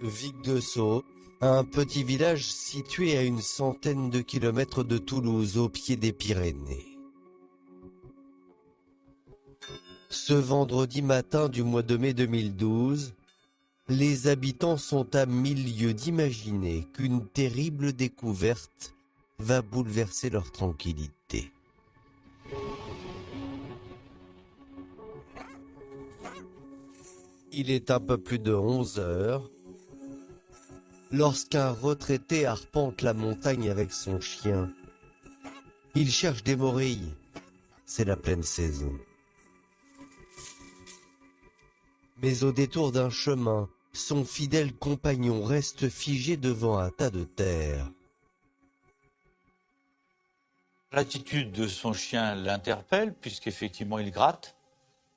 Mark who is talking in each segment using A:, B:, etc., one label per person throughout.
A: Vic-de-Sceaux, un petit village situé à une centaine de kilomètres de Toulouse, au pied des Pyrénées. Ce vendredi matin du mois de mai 2012, les habitants sont à 1000 lieues d'imaginer qu'une terrible découverte va bouleverser leur tranquillité. Il est un peu plus de 11 heures lorsqu'un retraité arpente la montagne avec son chien. Il cherche des morilles. C'est la pleine saison. Mais au détour d'un chemin, son fidèle compagnon reste figé devant un tas de terre.
B: L'attitude de son chien l'interpelle, puisqu'effectivement il gratte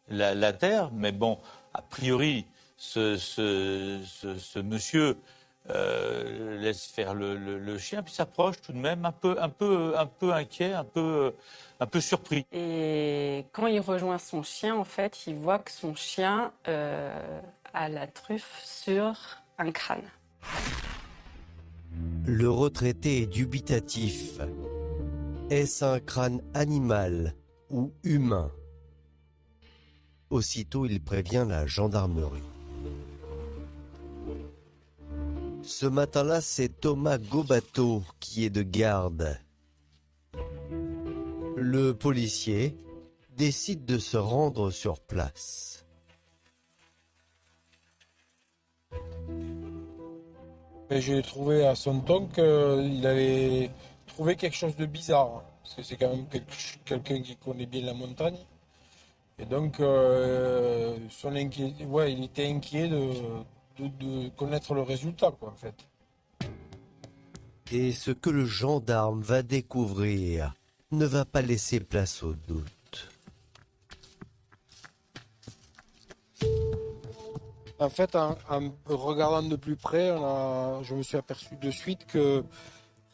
B: la terre, mais bon, a priori, ce monsieur laisse faire le chien, puis s'approche tout de même un peu inquiet, un peu surpris.
C: Et quand il rejoint son chien, en fait, il voit que son chien a la truffe sur un crâne.
A: Le retraité est dubitatif. Est-ce un crâne animal ou humain? Aussitôt, il prévient la gendarmerie. Ce matin-là, c'est Thomas Gobateau qui est de garde. Le policier décide de se rendre sur place.
D: J'ai trouvé à son ton qu'il avait trouvé quelque chose de bizarre, parce que c'est quand même quelqu'un qui connaît bien la montagne. Et donc, il était inquiet de connaître le résultat, quoi, en fait.
A: Et ce que le gendarme va découvrir ne va pas laisser place au doute.
D: En fait, en regardant de plus près, je me suis aperçu de suite qu'il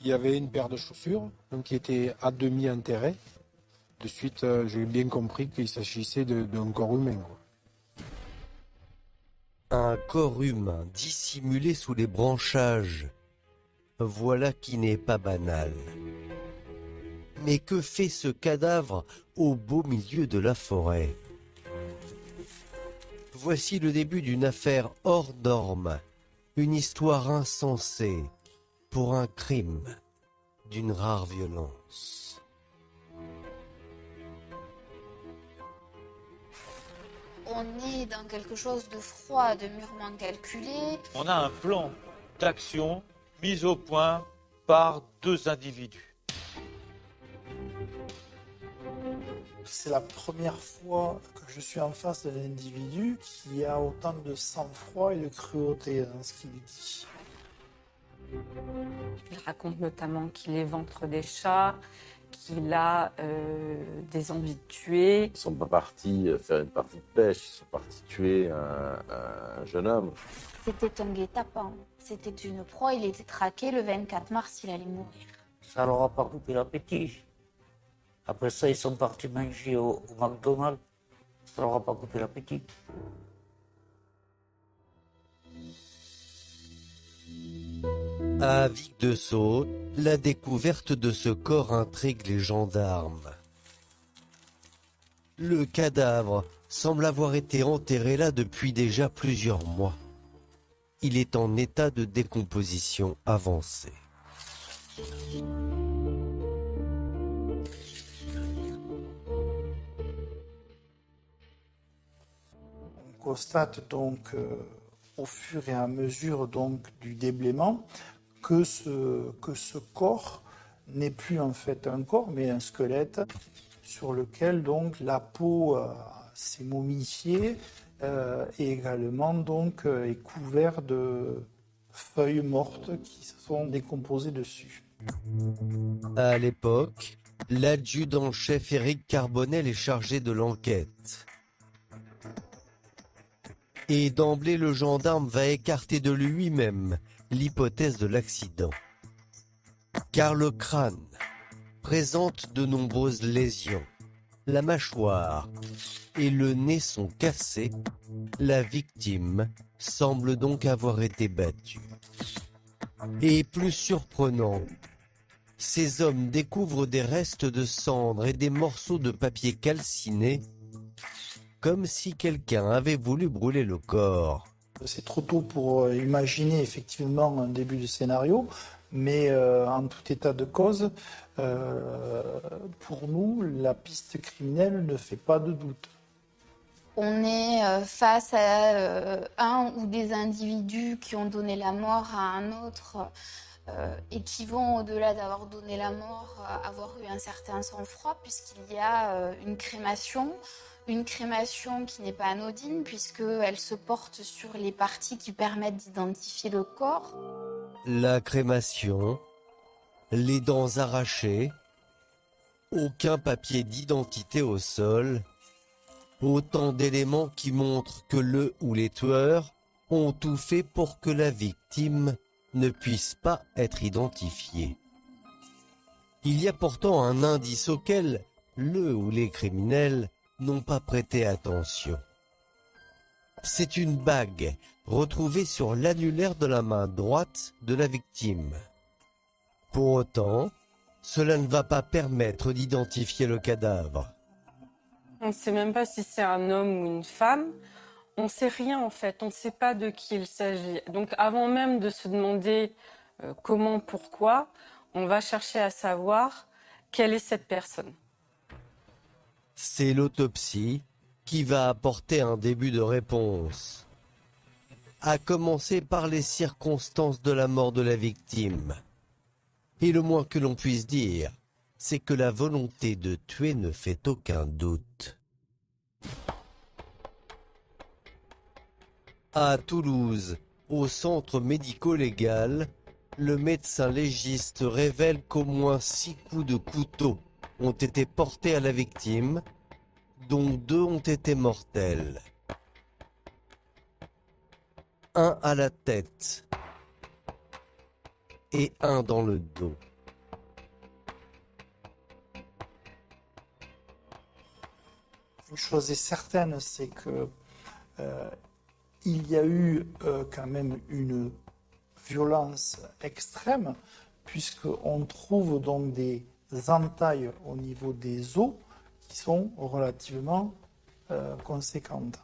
D: y avait une paire de chaussures donc, qui était à demi enterrée. De suite, j'ai bien compris qu'il s'agissait d'un corps humain, quoi.
A: Un corps humain dissimulé sous les branchages. Voilà qui n'est pas banal. Mais que fait ce cadavre au beau milieu de la forêt? Voici le début d'une affaire hors norme, une histoire insensée pour un crime d'une rare violence.
E: On est dans quelque chose de froid, de mûrement calculé.
B: On a un plan d'action mis au point par deux individus.
F: C'est la première fois que je suis en face d'un individu qui a autant de sang-froid et de cruauté dans ce qu'il dit.
C: Il raconte notamment qu'il éventre des chats, qu'il a des envies de tuer.
G: Ils ne sont pas partis faire une partie de pêche, ils sont partis tuer un jeune homme.
E: C'était un guet-apens, c'était une proie, il était traqué, le 24 mars, il allait mourir.
H: Ça leur a pas coupé l'appétit. Après ça, ils sont partis manger au McDonald's. Ça leur a pas coupé l'appétit.
A: À Vic-de-Sceaux, la découverte de ce corps intrigue les gendarmes. Le cadavre semble avoir été enterré là depuis déjà plusieurs mois. Il est en état de décomposition avancée.
F: On constate donc au fur et à mesure donc, du déblaiement que ce corps n'est plus en fait un corps mais un squelette sur lequel donc la peau s'est momifiée et également donc est couvert de feuilles mortes qui se sont décomposées dessus.
A: À l'époque, l'adjudant-chef Éric Carbonel est chargé de l'enquête. Et d'emblée, le gendarme va écarter de lui-même l'hypothèse de l'accident. Car le crâne présente de nombreuses lésions. la mâchoire et le nez sont cassés. La victime semble donc avoir été battue. Et plus surprenant, ces hommes découvrent des restes de cendres et des morceaux de papier calciné, comme si quelqu'un avait voulu brûler le corps.
F: C'est trop tôt pour imaginer effectivement un début de scénario, mais en tout état de cause, pour nous, la piste criminelle ne fait pas de doute.
E: On est face à un ou des individus qui ont donné la mort à un autre et qui vont, au-delà d'avoir donné la mort, avoir eu un certain sang-froid, puisqu'il y a une crémation qui n'est pas anodine, puisqu'elle se porte sur les parties qui permettent d'identifier le corps.
A: La crémation, les dents arrachées, aucun papier d'identité au sol, autant d'éléments qui montrent que le ou les tueurs ont tout fait pour que la victime ne puisse pas être identifiée. Il y a pourtant un indice auquel le ou les criminels n'ont pas prêté attention. C'est une bague retrouvée sur l'annulaire de la main droite de la victime. Pour autant, cela ne va pas permettre d'identifier le cadavre.
C: On ne sait même pas si c'est un homme ou une femme. On ne sait rien en fait, on ne sait pas de qui il s'agit. Donc avant même de se demander comment, pourquoi, on va chercher à savoir quelle est cette personne.
A: C'est l'autopsie qui va apporter un début de réponse. À commencer par les circonstances de la mort de la victime. Et le moins que l'on puisse dire, c'est que la volonté de tuer ne fait aucun doute. À Toulouse, au centre médico-légal, le médecin légiste révèle qu'au moins 6 coups de couteau ont été portés à la victime, dont 2 ont été mortels. Un à la tête et un dans le dos.
F: Une chose est certaine, c'est que il y a eu quand même une violence extrême, puisqu'on trouve donc des entailles au niveau des os qui sont relativement conséquentes.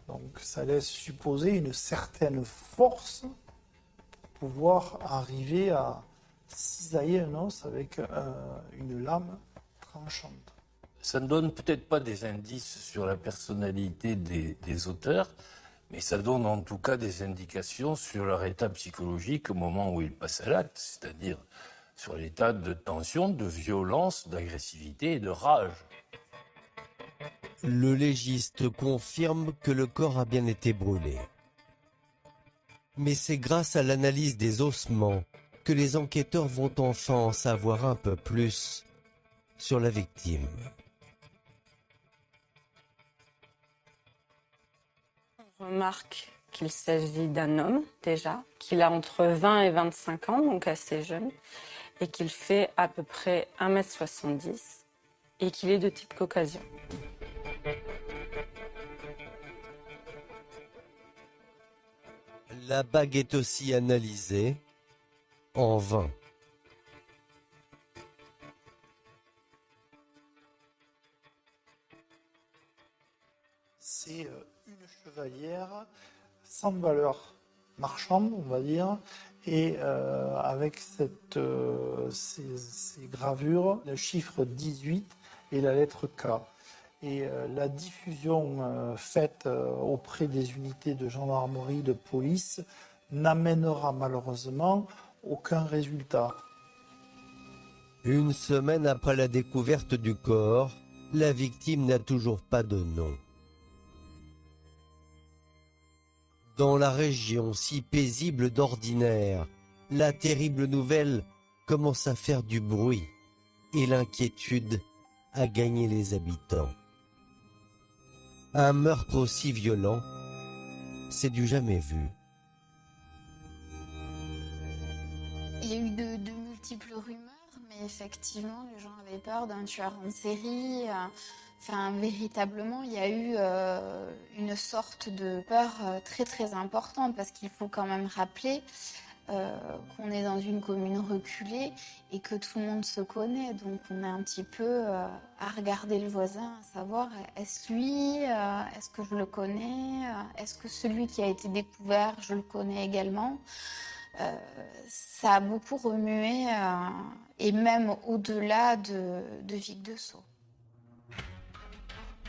F: Donc ça laisse supposer une certaine force pour pouvoir arriver à cisailler un os avec une lame tranchante.
I: Ça ne donne peut-être pas des indices sur la personnalité des auteurs, mais ça donne en tout cas des indications sur leur état psychologique au moment où ils passent à l'acte, c'est-à-dire sur l'état de tension, de violence, d'agressivité et de rage.
A: Le légiste confirme que le corps a bien été brûlé. Mais c'est grâce à l'analyse des ossements que les enquêteurs vont enfin en savoir un peu plus sur la victime.
C: On remarque qu'il s'agit d'un homme déjà, qu'il a entre 20 et 25 ans, donc assez jeune, et qu'il fait à peu près 1,70 m et qu'il est de type caucasien.
A: La bague est aussi analysée en vain.
F: C'est une chevalière sans valeur marchande, on va dire, et avec ces gravures, le chiffre 18 et la lettre K. Et la diffusion faite auprès des unités de gendarmerie, de police, n'amènera malheureusement aucun résultat.
A: Une semaine après la découverte du corps, la victime n'a toujours pas de nom. Dans la région si paisible d'ordinaire, la terrible nouvelle commence à faire du bruit et l'inquiétude a gagné les habitants. Un meurtre aussi violent, c'est du jamais vu.
E: Il y a eu de multiples rumeurs. mais effectivement, les gens avaient peur d'un tueur en série. Enfin, véritablement, il y a eu une sorte de peur très très importante parce qu'il faut quand même rappeler qu'on est dans une commune reculée et que tout le monde se connaît. Donc on est un petit peu à regarder le voisin, à savoir est-ce lui, est-ce que je le connais, est-ce que celui qui a été découvert, je le connais également. Ça a beaucoup remué et même au-delà de Vic de Sceaux.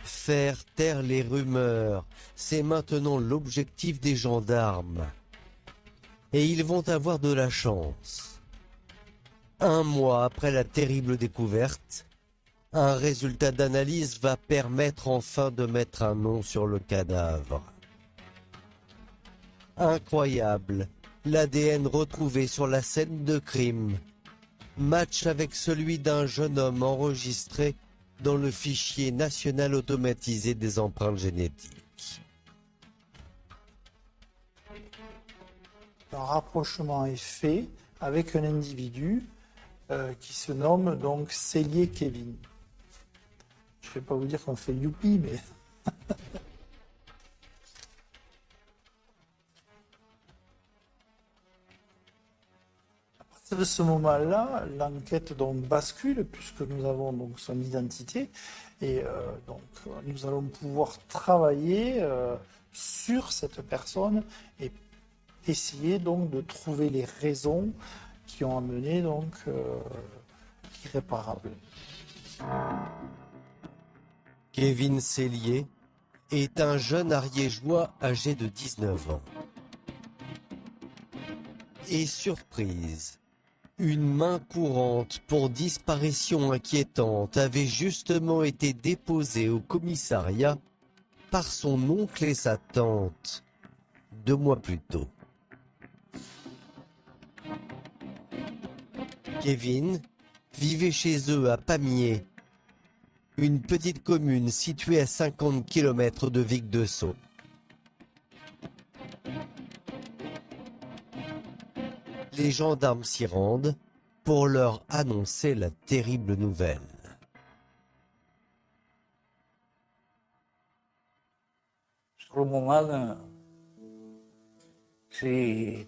A: Faire taire les rumeurs, c'est maintenant l'objectif des gendarmes. Et ils vont avoir de la chance. 1 mois après la terrible découverte, un résultat d'analyse va permettre enfin de mettre un nom sur le cadavre. Incroyable, l'ADN retrouvé sur la scène de crime match avec celui d'un jeune homme enregistré dans le fichier national automatisé des empreintes génétiques.
F: Un rapprochement est fait avec un individu qui se nomme donc Cellier Kevin. Je ne vais pas vous dire qu'on fait youpi, mais... À partir de ce moment-là, l'enquête donc bascule puisque nous avons donc son identité et donc nous allons pouvoir travailler sur cette personne et essayer donc de trouver les raisons qui ont amené donc l'irréparable.
A: Kevin Cellier est un jeune ariégeois âgé de 19 ans. Et surprise, une main courante pour disparition inquiétante avait justement été déposée au commissariat par son oncle et sa tante 2 mois plus tôt. Kevin vivait chez eux à Pamiers, une petite commune située à 50 km de Vic de Sceaux. Les gendarmes s'y rendent pour leur annoncer la terrible nouvelle.
H: Sur le moment, c'est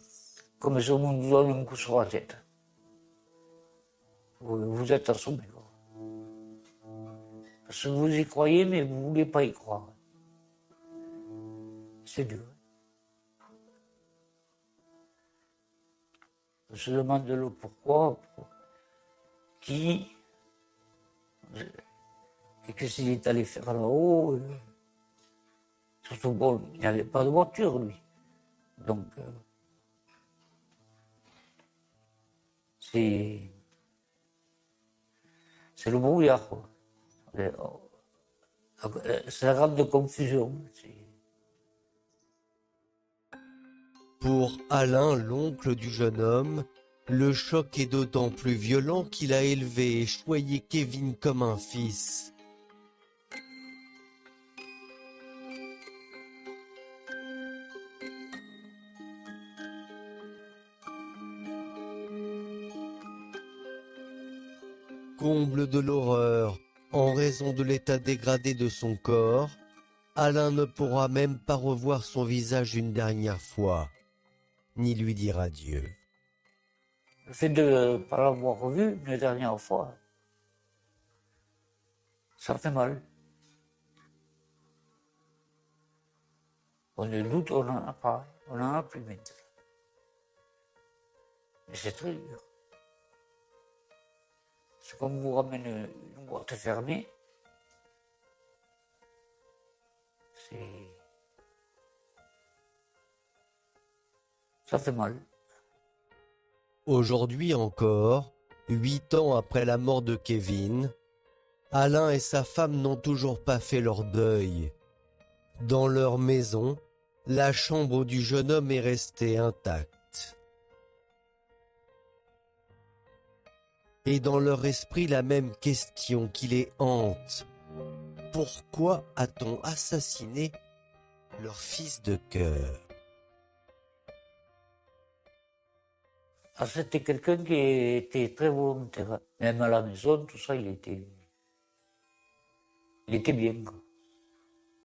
H: comme si on nous donne un coup sur la tête. Vous êtes assommés. Parce que vous y croyez, mais vous ne voulez pas y croire. C'est dur. On se demande le pourquoi, qui, et qu'est-ce qu'il est allé faire là-haut. Surtout, bon, il n'y avait pas de voiture, lui. Donc, c'est le brouillard, quoi. C'est la grande confusion.
A: Pour Alain, l'oncle du jeune homme, le choc est d'autant plus violent qu'il a élevé et choyé Kevin comme un fils. Comble de l'horreur, en raison de l'état dégradé de son corps, Alain ne pourra même pas revoir son visage une dernière fois, ni lui dire adieu.
H: Le fait de ne pas l'avoir revu une dernière fois, ça fait mal. On ne doute, on n'en a pas, on n'en a plus maintenant. Mais c'est très dur. C'est comme vous ramène une boîte fermée. Ça fait mal.
A: Aujourd'hui encore, 8 ans après la mort de Kevin, Alain et sa femme n'ont toujours pas fait leur deuil. Dans leur maison, la chambre du jeune homme est restée intacte. Et dans leur esprit, la même question qui les hante. Pourquoi a-t-on assassiné leur fils de cœur ?
H: Ah, c'était quelqu'un qui était très volontaire. Même à la maison, tout ça, il était bien, quoi.